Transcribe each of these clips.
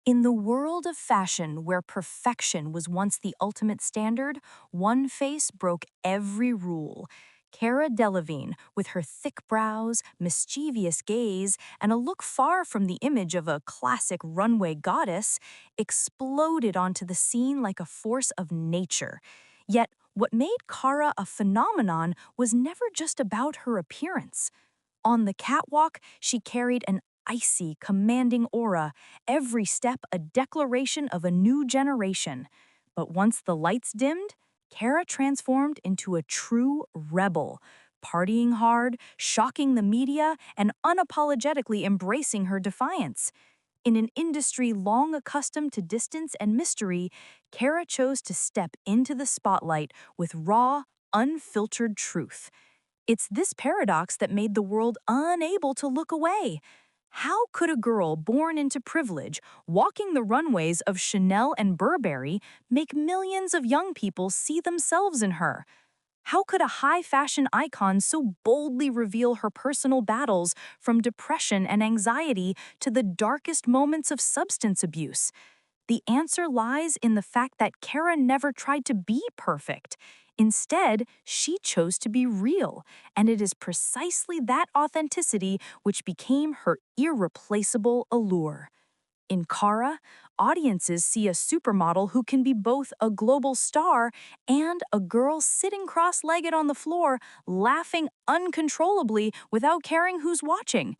In the world of fashion, where perfection was once the ultimate standard, one face broke every rule. Cara Delevingne, with her thick brows, mischievous gaze, and a look far from the image of a classic runway goddess, exploded onto the scene like a force of nature. Yet, what made Cara a phenomenon was never just about her appearance. On the catwalk, she carried an icy, commanding aura, every step a declaration of a new generation. But once the lights dimmed, Cara transformed into a true rebel, partying hard, shocking the media, and unapologetically embracing her defiance. In an industry long accustomed to distance and mystery, Cara chose to step into the spotlight with raw, unfiltered truth. It's this paradox that made the world unable to look away. How could a girl born into privilege, walking the runways of Chanel and Burberry, make millions of young people see themselves in her? How could a high fashion icon so boldly reveal her personal battles from depression and anxiety to the darkest moments of substance abuse? The answer lies in the fact that Cara never tried to be perfect. Instead, she chose to be real, and it is precisely that authenticity which became her irreplaceable allure. In Cara, audiences see a supermodel who can be both a global star and a girl sitting cross-legged on the floor, laughing uncontrollably without caring who's watching.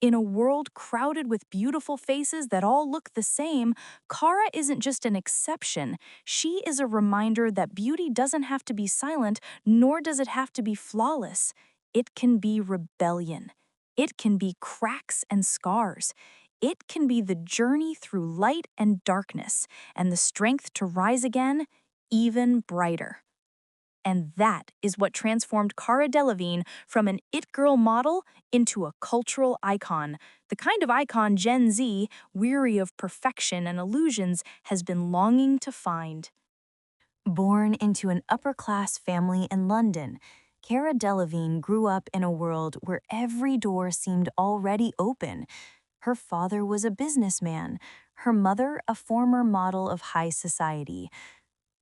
In a world crowded with beautiful faces that all look the same, Cara isn't just an exception. She is a reminder that beauty doesn't have to be silent, nor does it have to be flawless. It can be rebellion. It can be cracks and scars. It can be the journey through light and darkness, and the strength to rise again, even brighter. And that is what transformed Cara Delevingne from an it girl model into a cultural icon, the kind of icon Gen Z, weary of perfection and illusions, has been longing to find. Born into an upper-class family in London, Cara Delevingne grew up in a world where every door seemed already open. Her father was a businessman, her mother a former model of high society.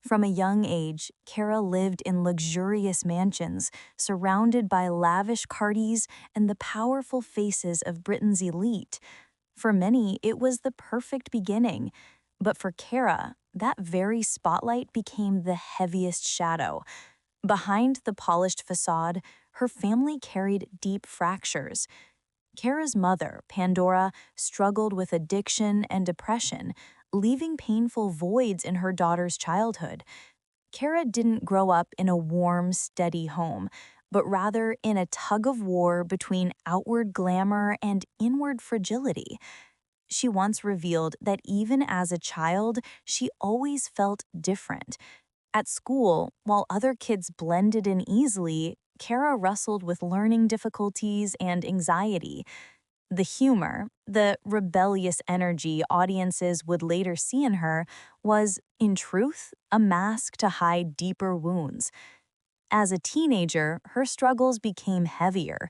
From a young age, Cara lived in luxurious mansions, surrounded by lavish parties and the powerful faces of Britain's elite. For many, it was the perfect beginning. But for Cara, that very spotlight became the heaviest shadow. Behind the polished facade, her family carried deep fractures. Cara's mother, Pandora, struggled with addiction and depression, leaving painful voids in her daughter's childhood. Cara didn't grow up in a warm, steady home, but rather in a tug-of-war between outward glamour and inward fragility. She once revealed that even as a child, she always felt different. At school, while other kids blended in easily, Cara wrestled with learning difficulties and anxiety. The humor, the rebellious energy audiences would later see in her, was, in truth, a mask to hide deeper wounds. As a teenager, her struggles became heavier.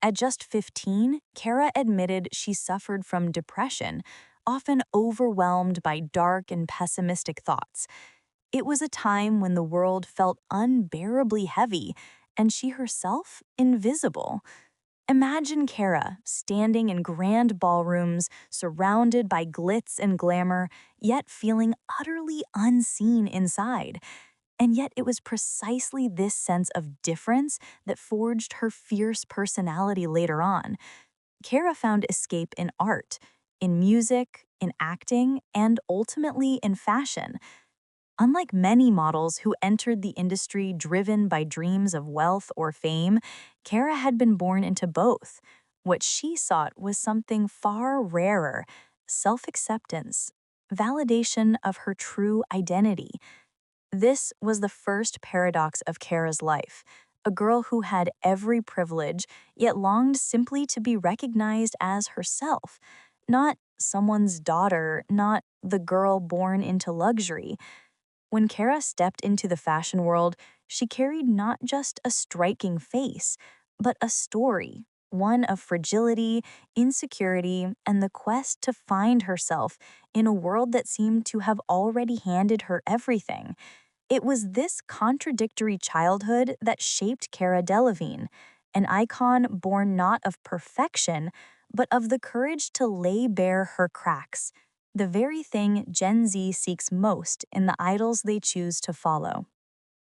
At just 15, Cara admitted she suffered from depression, often overwhelmed by dark and pessimistic thoughts. It was a time when the world felt unbearably heavy, and she herself invisible. Imagine Cara standing in grand ballrooms, surrounded by glitz and glamour, yet feeling utterly unseen inside. And yet it was precisely this sense of difference that forged her fierce personality later on. Cara found escape in art, in music, in acting, and ultimately in fashion. Unlike many models who entered the industry driven by dreams of wealth or fame, Cara had been born into both. What she sought was something far rarer: self-acceptance, validation of her true identity. This was the first paradox of Cara's life, a girl who had every privilege, yet longed simply to be recognized as herself, not someone's daughter, not the girl born into luxury. When Cara stepped into the fashion world, she carried not just a striking face, but a story, one of fragility, insecurity, and the quest to find herself in a world that seemed to have already handed her everything. It was this contradictory childhood that shaped Cara Delevingne, an icon born not of perfection, but of the courage to lay bare her cracks, the very thing Gen Z seeks most in the idols they choose to follow.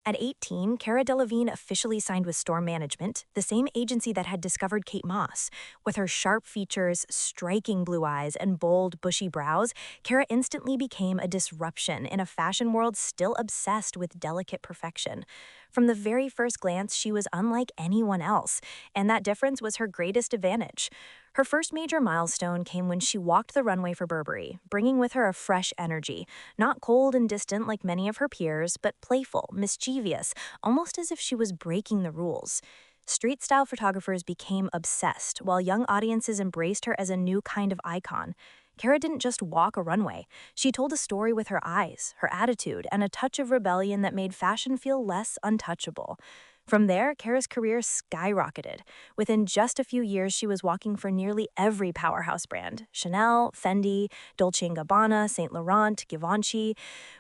At 18, Cara Delevingne officially signed with Storm Management, the same agency that had discovered Kate Moss. With her sharp features, striking blue eyes, and bold, bushy brows, Cara instantly became a disruption in a fashion world still obsessed with delicate perfection. From the very first glance, she was unlike anyone else, and that difference was her greatest advantage. Her first major milestone came when she walked the runway for Burberry, bringing with her a fresh energy, not cold and distant like many of her peers, but playful, mischievous, almost as if she was breaking the rules. Street style photographers became obsessed, while young audiences embraced her as a new kind of icon. Cara didn't just walk a runway. She told a story with her eyes, her attitude, and a touch of rebellion that made fashion feel less untouchable. From there, Cara's career skyrocketed. Within just a few years, she was walking for nearly every powerhouse brand: Chanel, Fendi, Dolce & Gabbana, Saint Laurent, Givenchy.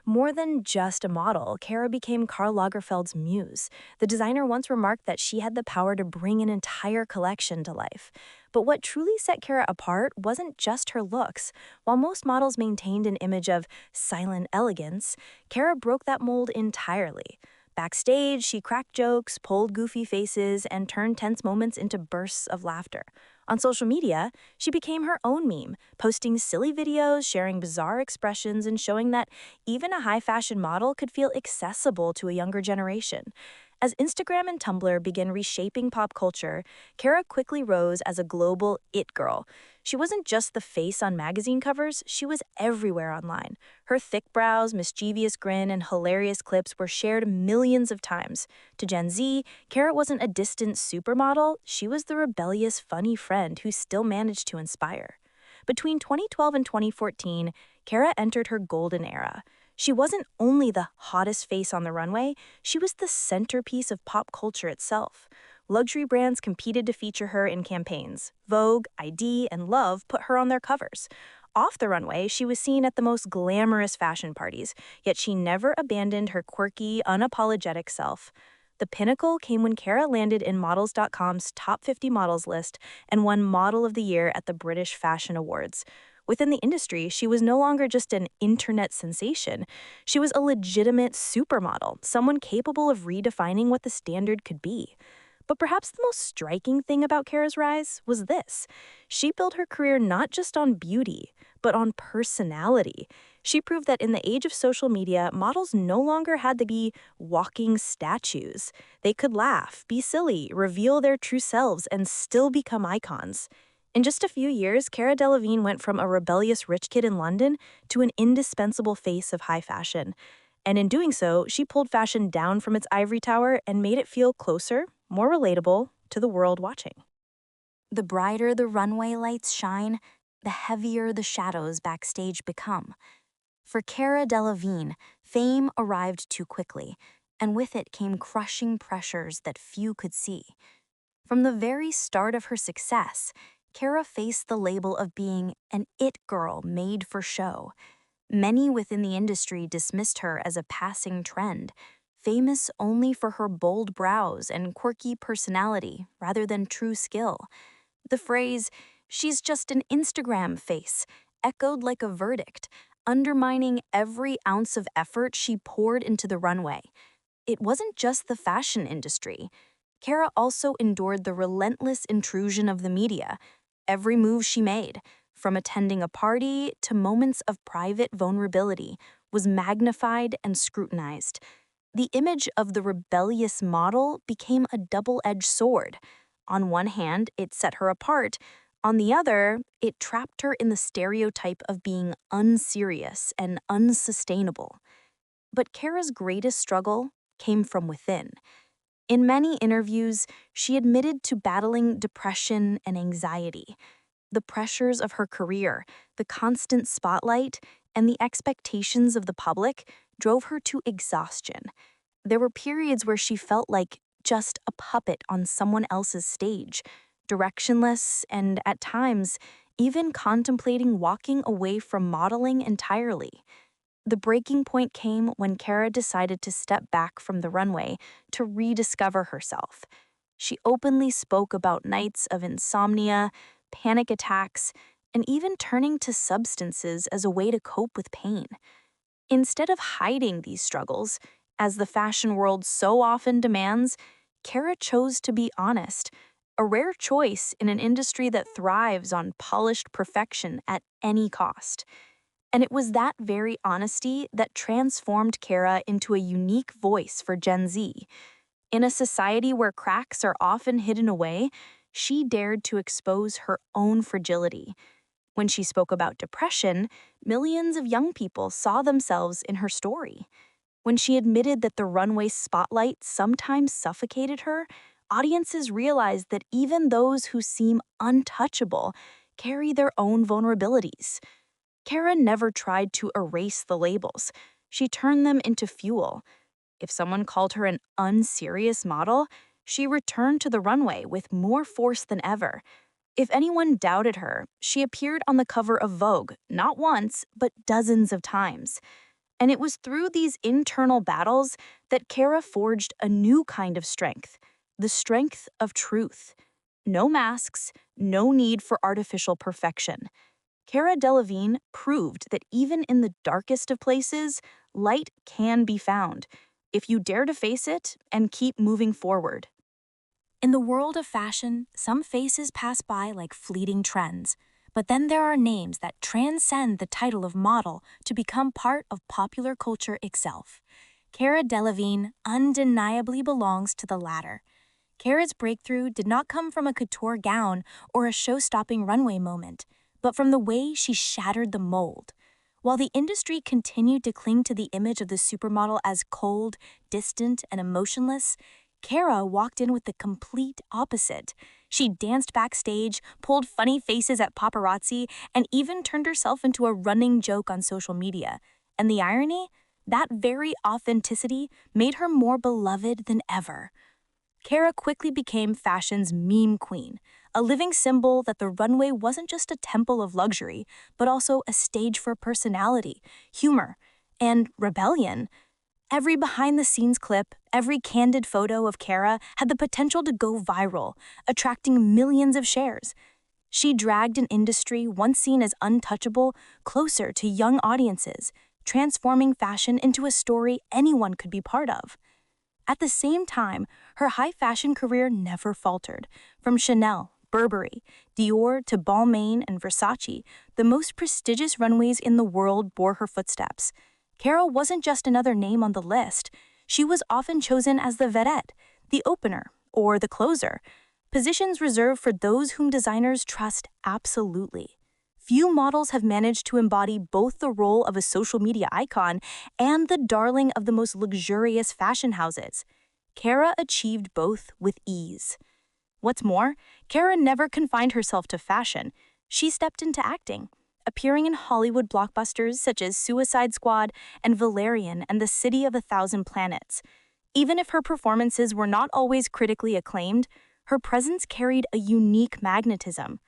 More than just a model, Cara became Karl Lagerfeld's muse. The designer once remarked that she had the power to bring an entire collection to life. But what truly set Cara apart wasn't just her looks. While most models maintained an image of silent elegance, Cara broke that mold entirely. Backstage, she cracked jokes, pulled goofy faces, and turned tense moments into bursts of laughter. On social media, she became her own meme, posting silly videos, sharing bizarre expressions, and showing that even a high-fashion model could feel accessible to a younger generation. As Instagram and Tumblr began reshaping pop culture, Cara quickly rose as a global it girl. She wasn't just the face on magazine covers, she was everywhere online. Her thick brows, mischievous grin, and hilarious clips were shared millions of times. To Gen Z, Cara wasn't a distant supermodel, she was the rebellious, funny friend who still managed to inspire. Between 2012 and 2014, Cara entered her golden era. She wasn't only the hottest face on the runway, she was the centerpiece of pop culture itself. Luxury brands competed to feature her in campaigns. Vogue, ID, and Love put her on their covers. Off the runway, she was seen at the most glamorous fashion parties, yet she never abandoned her quirky, unapologetic self. The pinnacle came when Cara landed in Models.com's top 50 models list and won Model of the Year at the British Fashion Awards. Within the industry, she was no longer just an internet sensation. She was a legitimate supermodel, someone capable of redefining what the standard could be. But perhaps the most striking thing about Cara's rise was this. She built her career not just on beauty, but on personality. She proved that in the age of social media, models no longer had to be walking statues. They could laugh, be silly, reveal their true selves, and still become icons. In just a few years, Cara Delevingne went from a rebellious rich kid in London to an indispensable face of high fashion. And in doing so, she pulled fashion down from its ivory tower and made it feel closer, more relatable to the world watching. The brighter the runway lights shine, the heavier the shadows backstage become. For Cara Delevingne, fame arrived too quickly, and with it came crushing pressures that few could see. From the very start of her success, Cara faced the label of being an it girl made for show. Many within the industry dismissed her as a passing trend, famous only for her bold brows and quirky personality rather than true skill. The phrase, "she's just an Instagram face," echoed like a verdict, undermining every ounce of effort she poured into the runway. It wasn't just the fashion industry. Cara also endured the relentless intrusion of the media. Every move she made, from attending a party to moments of private vulnerability, was magnified and scrutinized. The image of the rebellious model became a double-edged sword. On one hand, it set her apart. On the other, it trapped her in the stereotype of being unserious and unsustainable. But Cara's greatest struggle came from within. In many interviews, she admitted to battling depression and anxiety. The pressures of her career, the constant spotlight, and the expectations of the public drove her to exhaustion. There were periods where she felt like just a puppet on someone else's stage. directionless, and at times, even contemplating walking away from modeling entirely. The breaking point came when Cara decided to step back from the runway to rediscover herself. She openly spoke about nights of insomnia, panic attacks, and even turning to substances as a way to cope with pain. Instead of hiding these struggles, as the fashion world so often demands, Cara chose to be honest, a rare choice in an industry that thrives on polished perfection at any cost. And it was that very honesty that transformed Cara into a unique voice for Gen Z. In a society where cracks are often hidden away, she dared to expose her own fragility. When she spoke about depression, millions of young people saw themselves in her story. When she admitted that the runway spotlight sometimes suffocated her, audiences realized that even those who seem untouchable carry their own vulnerabilities. Cara never tried to erase the labels. She turned them into fuel. If someone called her an unserious model, she returned to the runway with more force than ever. If anyone doubted her, she appeared on the cover of Vogue, not once, but dozens of times. And it was through these internal battles that Cara forged a new kind of strength, the strength of truth. No masks, no need for artificial perfection. Cara Delevingne proved that even in the darkest of places, light can be found, if you dare to face it and keep moving forward. In the world of fashion, some faces pass by like fleeting trends, but then there are names that transcend the title of model to become part of popular culture itself. Cara Delevingne undeniably belongs to the latter. Cara's breakthrough did not come from a couture gown or a show-stopping runway moment, but from the way she shattered the mold. While the industry continued to cling to the image of the supermodel as cold, distant, and emotionless, Cara walked in with the complete opposite. She danced backstage, pulled funny faces at paparazzi, and even turned herself into a running joke on social media. And the irony? That very authenticity made her more beloved than ever. Cara quickly became fashion's meme queen, a living symbol that the runway wasn't just a temple of luxury, but also a stage for personality, humor, and rebellion. Every behind-the-scenes clip, every candid photo of Cara had the potential to go viral, attracting millions of shares. She dragged an industry once seen as untouchable closer to young audiences, transforming fashion into a story anyone could be part of. At the same time, her high fashion career never faltered. From Chanel, Burberry, Dior to Balmain and Versace, the most prestigious runways in the world bore her footsteps. Cara wasn't just another name on the list. She was often chosen as the vedette, the opener, or the closer, positions reserved for those whom designers trust absolutely. Few models have managed to embody both the role of a social media icon and the darling of the most luxurious fashion houses. Cara achieved both with ease. What's more, Cara never confined herself to fashion. She stepped into acting, appearing in Hollywood blockbusters such as Suicide Squad and Valerian and the City of a Thousand Planets. Even if her performances were not always critically acclaimed, her presence carried a unique magnetism.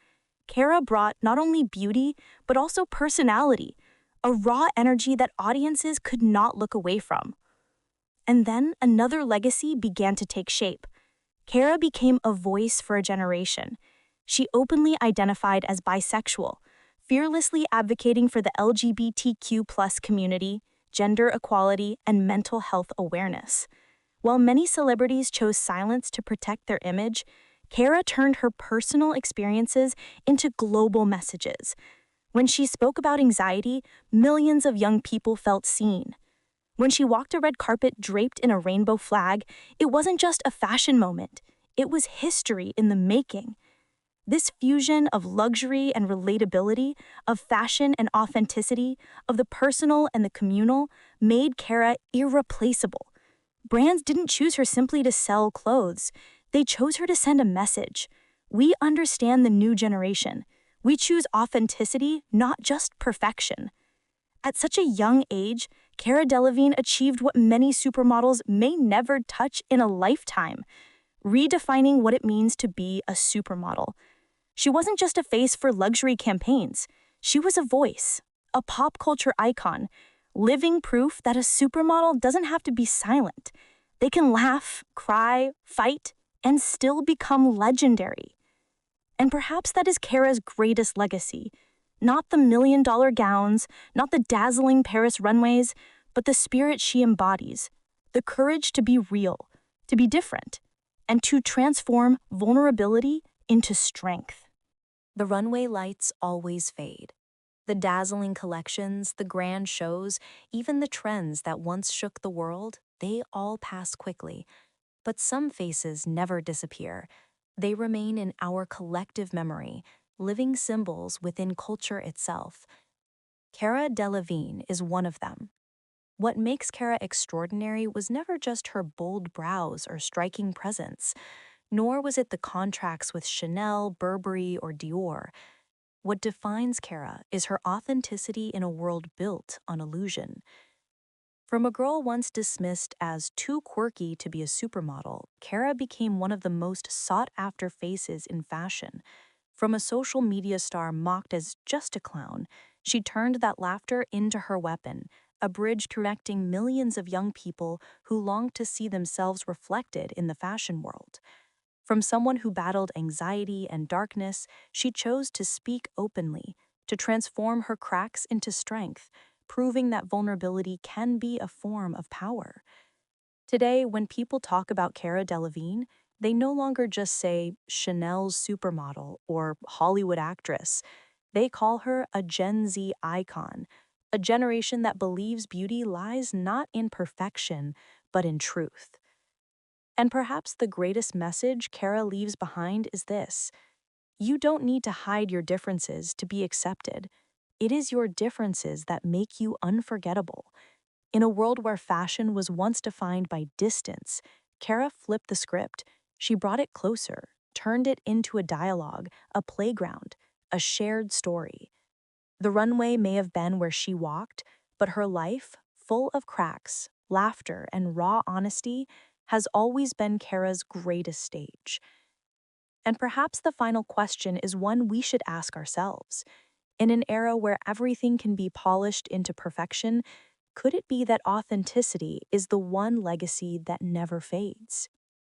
Cara brought not only beauty, but also personality, a raw energy that audiences could not look away from. And then another legacy began to take shape. Cara became a voice for a generation. She openly identified as bisexual, fearlessly advocating for the LGBTQ+ community, gender equality, and mental health awareness. While many celebrities chose silence to protect their image, Cara turned her personal experiences into global messages. When she spoke about anxiety, millions of young people felt seen. When she walked a red carpet draped in a rainbow flag, it wasn't just a fashion moment, it was history in the making. This fusion of luxury and relatability, of fashion and authenticity, of the personal and the communal, made Cara irreplaceable. Brands didn't choose her simply to sell clothes. They chose her to send a message. We understand the new generation. We choose authenticity, not just perfection. At such a young age, Cara Delevingne achieved what many supermodels may never touch in a lifetime. redefining what it means to be a supermodel. She wasn't just a face for luxury campaigns, she was a voice, a pop culture icon, living proof that a supermodel doesn't have to be silent. They can laugh, cry, fight, and still become legendary. And perhaps that is Cara's greatest legacy. Not the million-dollar gowns, not the dazzling Paris runways, but the spirit she embodies, the courage to be real, to be different, and to transform vulnerability into strength. The runway lights always fade. The dazzling collections, the grand shows, even the trends that once shook the world, they all pass quickly. But some faces never disappear. They remain in our collective memory, living symbols within culture itself. Cara Delevingne is one of them. What makes Cara extraordinary was never just her bold brows or striking presence, nor was it the contracts with Chanel, Burberry, or Dior. What defines Cara is her authenticity in a world built on illusion. From a girl once dismissed as too quirky to be a supermodel, Cara became one of the most sought-after faces in fashion. From a social media star mocked as just a clown, she turned that laughter into her weapon, a bridge connecting millions of young people who longed to see themselves reflected in the fashion world. From someone who battled anxiety and darkness, she chose to speak openly, to transform her cracks into strength, proving that vulnerability can be a form of power. Today, when people talk about Cara Delevingne, they no longer just say Chanel's supermodel or Hollywood actress. They call her a Gen Z icon, a generation that believes beauty lies not in perfection, but in truth. And perhaps the greatest message Cara leaves behind is this: you don't need to hide your differences to be accepted. It is your differences that make you unforgettable. In a world where fashion was once defined by distance, Cara flipped the script. She brought it closer, turned it into a dialogue, a playground, a shared story. The runway may have been where she walked, but her life, full of cracks, laughter, and raw honesty, has always been Cara's greatest stage. And perhaps the final question is one we should ask ourselves. In an era where everything can be polished into perfection, could it be that authenticity is the one legacy that never fades?